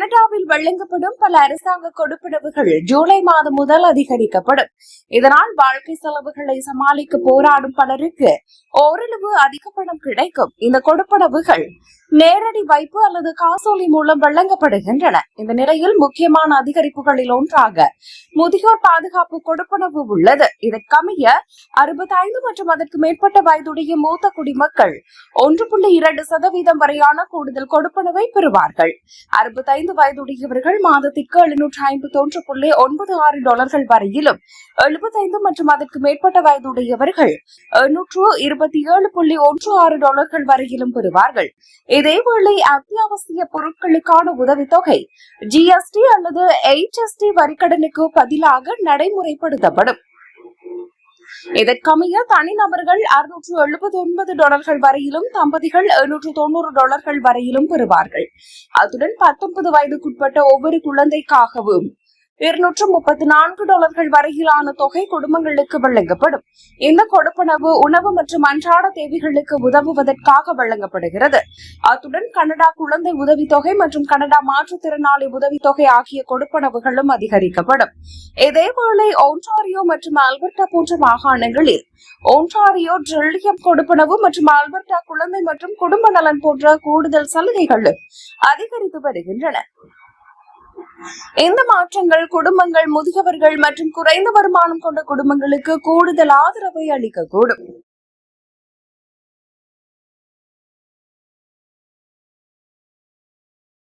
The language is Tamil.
கனடாவில் வழங்கப்படும் பல அரசாங்க கொடுப்பனவுகள் ஜூலை மாதம் முதல் அதிகரிக்கப்படும். இதனால் வாழ்க்கை செலவுகளை சமாளிக்க போராடும் பலருக்கு ஓரளவு அதிக பணம் கிடைக்கும். இந்த கொடுப்பனவுகள் நேரடி வைப்பு அல்லது காசோலி மூலம் வழங்கப்படுகின்றன. இந்த நிலையில் முக்கியமான அதிகரிப்புகளில் ஒன்றாக முதியோர் பாதுகாப்பு கொடுப்பனவு உள்ளது. இதற்கமைய 65 மற்றும் அதற்கு மேற்பட்ட வயதுடைய மூத்த குடிமக்கள் 1.2% வரையான கூடுதல் கொடுப்பனவை பெறுவார்கள். 65 வயதுடையவர்கள் மாதத்திற்கு $751.96 வரையிலும், 75 மற்றும் அதற்கு மேற்பட்ட வயதுடையவர்கள் $827.16 வரையிலும் பெறுவார்கள். இதேவேளை அத்தியாவசிய பொருட்களுக்கான உதவித்தொகை GST அல்லது HST வரிக்கடனுக்கு பதிலாக நடைமுறைப்படுத்தப்படும். இதற்கமைய தனிநபர்கள் $679 வரையிலும், தம்பதிகள் $790 வரையிலும் பெறுவார்கள். அத்துடன் 19 வயதுக்குட்பட்ட ஒவ்வொரு குழந்தைக்காகவும் $234 வரையிலான தொகை குடும்பங்களுக்கு வழங்கப்படும். இந்த கொடுப்பனவு உணவு மற்றும் அன்றாட தேவைகளுக்கு உதவுவதற்காக வழங்கப்படுகிறது. அத்துடன் கனடா குழந்தை உதவித்தொகை மற்றும் கனடா மாற்றுத்திறனாளி உதவித்தொகை ஆகிய கொடுப்பனவுகளும் அதிகரிக்கப்படும். இதேவேளை ஒன்டாரியோ மற்றும் ஆல்பர்டா போன்ற மாகாணங்களில் ஒன்டாரியோ ட்ரில்லியம் கொடுப்பனவு மற்றும் ஆல்பர்டா குழந்தை மற்றும் குடும்ப நலன் போன்ற கூடுதல் சலுகைகளும் அதிகரித்து வருகின்றன. இந்த மாற்றங்கள் குடும்பங்கள், முதியவர்கள் மற்றும் குறைந்த வருமானம் கொண்ட குடும்பங்களுக்கு கூடுதல் ஆதரவை அளிக்கக்கூடும்.